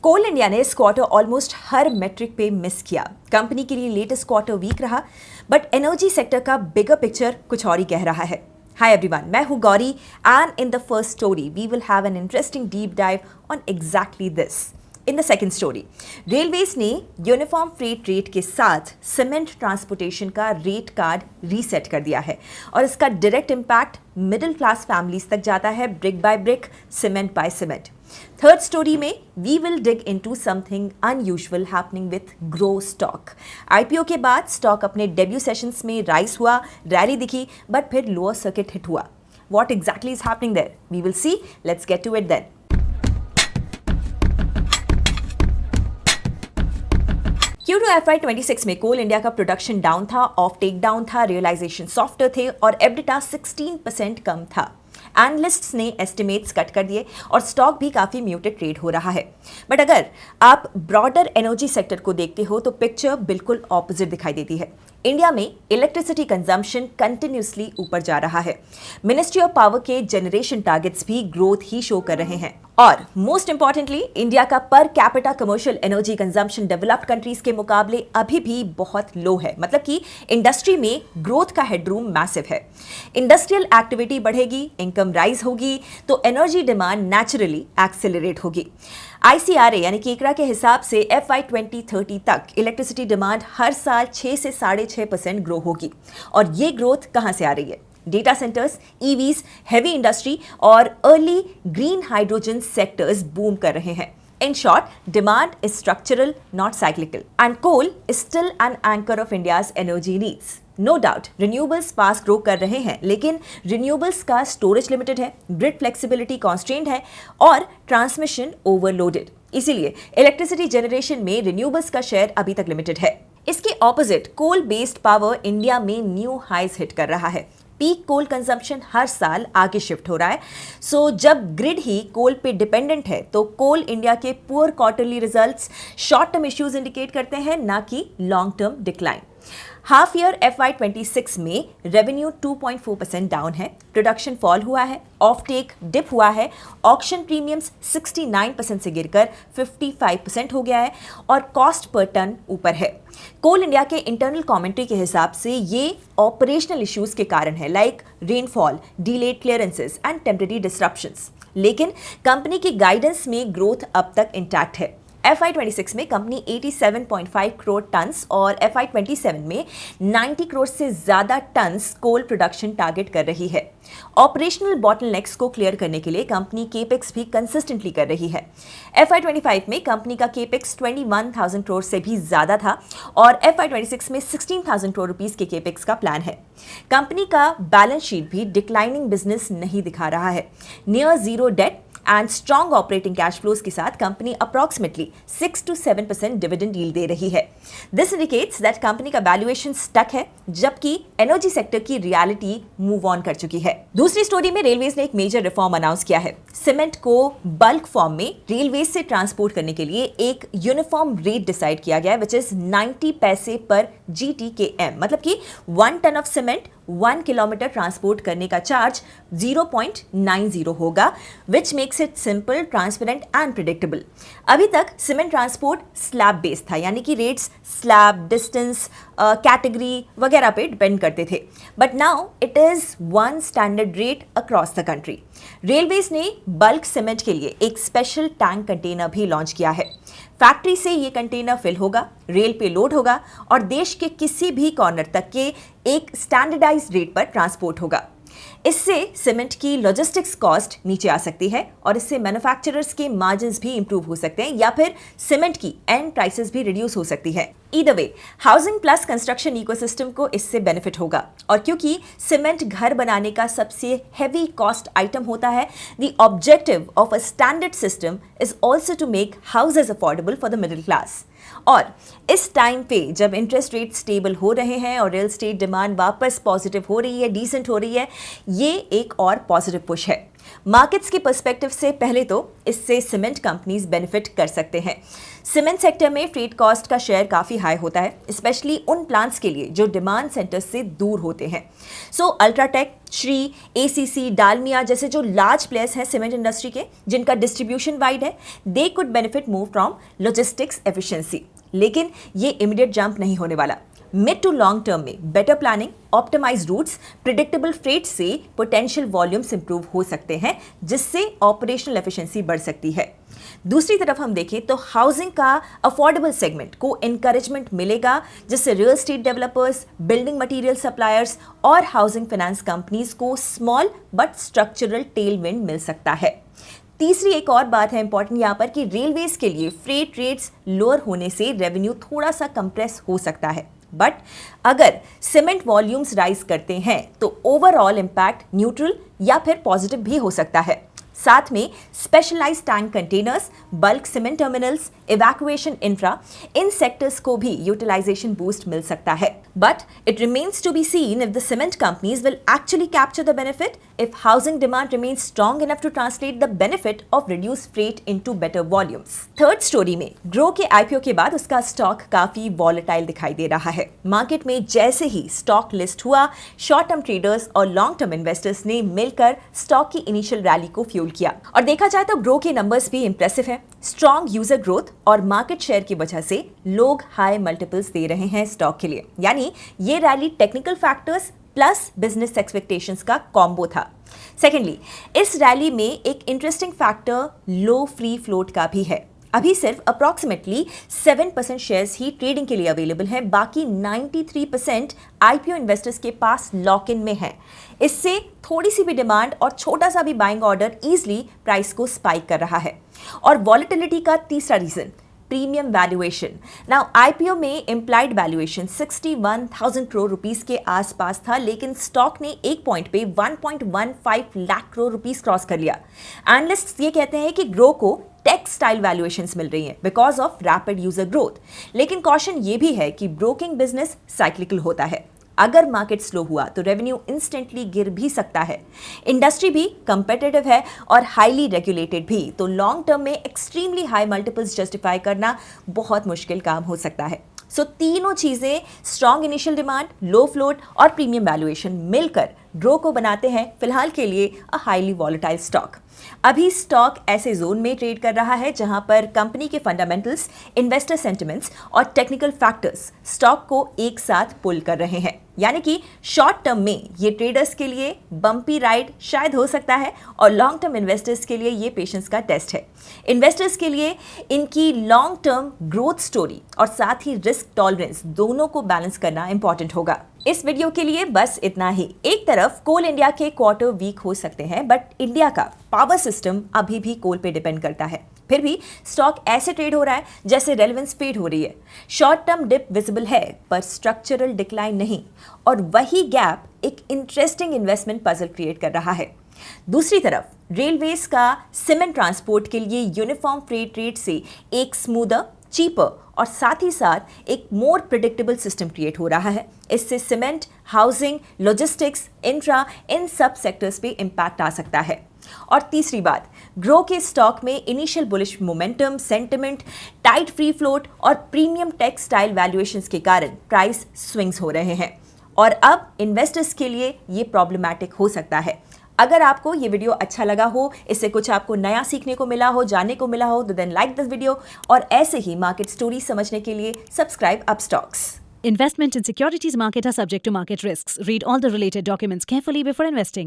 कोल India ने इस quarter almost हर metric पे मिस किया। कंपनी के लिए लेटेस्ट क्वार्टर वीक रहा, बट एनर्जी सेक्टर का बिगर पिक्चर कुछ और ही कह रहा है। Hi everyone, मैं हूँ Gauri and in the first story we will have an interesting deep dive on exactly this. In the second story, railways ने यूनिफॉर्म फ्रेट रेट के साथ सीमेंट ट्रांसपोर्टेशन का रेट कार्ड रीसेट कर दिया है और इसका direct impact middle class families तक जाता है, brick by brick, cement by cement. Third story में we will dig into something unusual happening with Groww stock. IPO के बाद स्टॉक अपने डेब्यू सेशंस में राइज हुआ, रैली दिखी, बट फिर लोअर सर्किट हिट हुआ। What exactly is happening there? We will see. Let's get to it then. Q2 FY26 में कोल India का प्रोडक्शन डाउन था, ऑफ टेक डाउन था, रियलाइजेशन सॉफ्टर थे और एबिटा 16% कम था। एनालिस्ट्स ने एस्टिमेट्स कट कर दिए और स्टॉक भी काफ़ी म्यूटेड ट्रेड हो रहा है। बट अगर आप ब्रॉडर एनर्जी सेक्टर को देखते हो तो पिक्चर बिल्कुल ऑपोजिट दिखाई देती है। इंडिया में इलेक्ट्रिसिटी कंजम्पशन कंटिन्यूसली ऊपर जा रहा है। मिनिस्ट्री ऑफ पावर के जनरेशन टारगेट्स भी ग्रोथ ही शो कर रहे हैं और मोस्ट इंपॉर्टेंटली इंडिया का per capita commercial energy consumption developed countries के मुकाबले अभी भी बहुत लो है। मतलब कि इंडस्ट्री में ग्रोथ का हेडरूम मैसिव है। इंडस्ट्रियल एक्टिविटी बढ़ेगी, इनकम राइज होगी तो एनर्जी डिमांड नेचुरली एक्सेलरेट होगी। ICRA यानी कि इकरा के हिसाब से FY 2030 तक इलेक्ट्रिसिटी डिमांड हर साल 6 से 6.5% ग्रो होगी। और ये ग्रोथ कहाँ से आ रही है? Data centres, EVs, heavy industry और early green hydrogen sectors boom कर रहे हैं। In short, demand is structural, not cyclical. And coal is still an anchor of India's energy needs. No doubt, renewables fast grow कर रहे हैं, लेकिन renewables का storage limited है, ग्रिड फ्लेक्सिबिलिटी कॉन्स्ट्रेंट है और ट्रांसमिशन ओवरलोडेड। इसीलिए इलेक्ट्रिसिटी जनरेशन में renewables का शेयर अभी तक लिमिटेड है। इसके opposite coal based power India में न्यू हाइज हिट कर रहा है। पीक कोल कंजम्पशन हर साल आगे शिफ्ट हो रहा है। सो जब ग्रिड ही कोल पे डिपेंडेंट है तो कोल इंडिया के poor quarterly results short term issues indicate करते हैं, ना कि long term decline. Half year FY 26 में रेवेन्यू 2.4% डाउन है, प्रोडक्शन फॉल हुआ है, ऑफ टेक डिप हुआ है, ऑक्शन प्रीमियम्स 69% से गिरकर 55% हो गया है और कॉस्ट पर टन ऊपर है। कोल इंडिया के इंटरनल कमेंट्री के हिसाब से ये ऑपरेशनल इश्यूज के कारण है, like rainfall, delayed clearances and temporary disruptions. लेकिन कंपनी की गाइडेंस में ग्रोथ अब तक इंटैक्ट है। FY 26 में कंपनी 87.5 करोड़ टन्स और FY 27 में 90 करोड़ से ज़्यादा टन्स कोल प्रोडक्शन टारगेट कर रही है। ऑपरेशनल बॉटलनेक्स को क्लियर करने के लिए कंपनी केपेक्स भी कंसिस्टेंटली कर रही है। FY 25 में कंपनी का केपेक्स 21,000 करोड़ से भी ज़्यादा था और FY 26 में 16,000 करोड़ रुपीस के केपेक्स का प्लान है। कंपनी का बैलेंस शीट भी डिक्लाइनिंग बिजनेस नहीं दिखा रहा है। Near zero debt and strong operating cash flows के साथ company approximately 6 to 7% dividend yield दे रही है। दिस इंडिकेट्स दैट कंपनी का वैल्यूएशन स्टक है, जबकि एनर्जी सेक्टर की रियलिटी मूव ऑन कर चुकी है। दूसरी स्टोरी में रेलवेज ने एक मेजर रिफॉर्म अनाउंस किया है। सीमेंट को बल्क फॉर्म में रेलवेज से ट्रांसपोर्ट करने के लिए एक यूनिफॉर्म रेट डिसाइड किया गया है, विच इज 90 पैसे पर GTKM। मतलब कि 1 tonne of cement 1 kilometre transport करने का चार्ज 0.90 होगा, which makes it simple, transparent and predictable. अभी तक सीमेंट ट्रांसपोर्ट स्लैब बेस्ड था, यानी कि रेट्स स्लैब, डिस्टेंस, कैटेगरी वगैरह पे डिपेंड करते थे। But now it is one standard rate across the country. Railways ने बल्क सीमेंट के लिए एक स्पेशल टैंक कंटेनर भी लॉन्च किया है। फैक्ट्री से ये कंटेनर फिल होगा, रेल पे लोड होगा और देश के किसी भी कॉर्नर तक के एक स्टैंडर्डाइज्ड रेट पर ट्रांसपोर्ट होगा। इससे सीमेंट की लॉजिस्टिक्स कॉस्ट नीचे आ सकती है और इससे मैन्युफैक्चरर्स के मार्जिन्स भी इंप्रूव हो सकते हैं या फिर सीमेंट की एंड प्राइसेस भी रिड्यूस हो सकती है। Either way housing plus construction ecosystem को इससे बेनिफिट होगा और क्योंकि सीमेंट घर बनाने का सबसे हेवी कॉस्ट आइटम होता है, the objective of a standard system is also to make houses affordable for the middle class. और इस टाइम पे जब इंटरेस्ट रेट स्टेबल हो रहे हैं और रियल एस्टेट डिमांड वापस पॉजिटिव हो रही है, डिसेंट हो रही है, ये एक और पॉजिटिव पुश है। मार्केट्स के पर्सपेक्टिव से पहले तो इससे सीमेंट कंपनीज बेनिफिट कर सकते हैं। सीमेंट सेक्टर में फ्रेट कॉस्ट का शेयर काफ़ी हाई होता है, स्पेशली उन प्लांट्स के लिए जो डिमांड सेंटर्स से दूर होते हैं। So UltraTech, Shree, ACC, Dalmia जैसे जो लार्ज प्लेयर्स हैं सीमेंट इंडस्ट्री के, जिनका डिस्ट्रीब्यूशन वाइड है, they could benefit move from logistics efficiency. लेकिन ये इमीडिएट जंप नहीं होने वाला। मिड टू लॉन्ग टर्म में better planning, optimise routes, predictable freight से पोटेंशियल वॉल्यूम्स इंप्रूव हो सकते हैं, जिससे ऑपरेशनल एफिशिएंसी बढ़ सकती है। दूसरी तरफ हम देखें तो हाउसिंग का अफोर्डेबल सेगमेंट को एनकरेजमेंट मिलेगा, जिससे real estate developers, building material suppliers और हाउसिंग फाइनेंस कंपनीज को स्मॉल बट स्ट्रक्चरल टेलविंड मिल सकता है। तीसरी एक और बात है इंपॉर्टेंट यहाँ पर कि रेलवेज के लिए फ्रेट रेट्स लोअर होने से रेवेन्यू थोड़ा सा कंप्रेस हो सकता है, बट अगर सीमेंट वॉल्यूम्स राइज करते हैं तो ओवरऑल इंपैक्ट न्यूट्रल या फिर पॉजिटिव भी हो सकता है। साथ में specialised tank containers, bulk cement terminals, evacuation infra, इन सेक्टर्स को भी यूटिलाइजेशन बूस्ट मिल सकता है। But it remains to be seen if the cement companies will actually capture the benefit if housing demand remains strong enough to translate the benefit of reduced freight into better volumes. Third story में grow के IPO के बाद उसका stock काफी volatile दिखाई दे रहा है। Market में जैसे ही स्टॉक लिस्ट हुआ, शॉर्ट टर्म ट्रेडर्स और लॉन्ग टर्म इन्वेस्टर्स ने मिलकर स्टॉक की इनिशियल रैली को फ्यूल किया। और देखा जाए तो ग्रो के नंबर्स भी इंप्रेसिव है। स्ट्रॉन्ग यूजर ग्रोथ और मार्केट शेयर की वजह से लोग हाई मल्टीपल्स दे रहे हैं स्टॉक के लिए, यानी ये rally technical factors plus business expectations का कॉम्बो था। सेकेंडली, इस रैली में एक इंटरेस्टिंग फैक्टर लो फ्री फ्लोट का भी है। अभी सिर्फ अप्रॉक्सीमेटली 7% शेयर्स ही ट्रेडिंग के लिए अवेलेबल हैं, बाकी 93% आईपीओ इन्वेस्टर्स के पास लॉक इन में है। इससे थोड़ी सी भी डिमांड और छोटा सा भी बाइंग ऑर्डर इजीली प्राइस को स्पाइक कर रहा है। और वॉलेटिलिटी का तीसरा reason, premium valuation. Now IPO में इम्प्लाइड वैल्यूएशन 61,000 करोड़ रुपीस के आसपास था, लेकिन स्टॉक ने एक पॉइंट पे 1.15 लाख करोड़ रुपीस क्रॉस कर लिया। एनालिस्ट्स ये कहते हैं कि ग्रो को टेक स्टाइल वैल्यूएशंस मिल रही हैं because of rapid user growth. लेकिन कॉशन ये भी है कि ब्रोकिंग बिजनेस साइक्लिकल होता है। अगर मार्केट स्लो हुआ तो रेवेन्यू इंस्टेंटली गिर भी सकता है। इंडस्ट्री भी कंपेटिटिव है और हाईली रेगुलेटेड भी, तो लॉन्ग टर्म में एक्सट्रीमली हाई मल्टीपल्स जस्टिफाई करना बहुत मुश्किल काम हो सकता है। सो तीनों चीजें, स्ट्रॉन्ग इनिशियल डिमांड, लो फ्लोट और प्रीमियम वैल्यूएशन मिलकर ग्रो को बनाते हैं फिलहाल के लिए अ हाईली वॉलेटाइल स्टॉक। अभी स्टॉक ऐसे जोन में ट्रेड कर रहा है जहां पर कंपनी के फंडामेंटल्स, इन्वेस्टर सेंटिमेंट्स और टेक्निकल फैक्टर्स स्टॉक को एक साथ पुल कर रहे हैं। यानी कि शॉर्ट टर्म में ये ट्रेडर्स के लिए बम्पी राइड शायद हो सकता है और लॉन्ग टर्म इन्वेस्टर्स के लिए ये पेशेंस का टेस्ट है। इन्वेस्टर्स के लिए इनकी लॉन्ग टर्म ग्रोथ स्टोरी और साथ ही रिस्क टॉलरेंस दोनों को बैलेंस करना इंपॉर्टेंट होगा। इस वीडियो के लिए बस इतना ही। एक तरफ कोल इंडिया के क्वार्टर वीक हो सकते हैं, बट इंडिया का पावर सिस्टम अभी भी कोल पे डिपेंड करता है। फिर भी स्टॉक ऐसे ट्रेड हो रहा है जैसे रेलेवेंस फेड हो रही है। शॉर्ट टर्म डिप विजिबल है पर स्ट्रक्चरल डिक्लाइन नहीं, और वही गैप एक इंटरेस्टिंग इन्वेस्टमेंट पजल क्रिएट कर रहा है। दूसरी तरफ रेलवेज का सीमेंट ट्रांसपोर्ट के लिए यूनिफॉर्म फ्रेट रेट से एक स्मूदर, चीपर और साथ ही साथ एक मोर प्रिडिक्टेबल सिस्टम क्रिएट हो रहा है। इससे सीमेंट, हाउसिंग, लॉजिस्टिक्स, इंफ्रा, इन सब सेक्टर्स पे इंपैक्ट आ सकता है। और तीसरी बात, ग्रो के स्टॉक में initial bullish momentum, sentiment, tight free float और प्रीमियम टेक स्टाइल वैल्यूएशंस के कारण प्राइस स्विंग्स हो रहे हैं, और अब इन्वेस्टर्स के लिए ये प्रॉब्लमैटिक हो सकता है। अगर आपको ये वीडियो अच्छा लगा हो, इससे कुछ आपको नया सीखने को मिला हो, जानने को मिला हो, तो देन लाइक दिस वीडियो, और ऐसे ही मार्केट स्टोरी समझने के लिए subscribe Upstox. Investment in securities market are subject to market risks. Read all the related documents carefully before investing.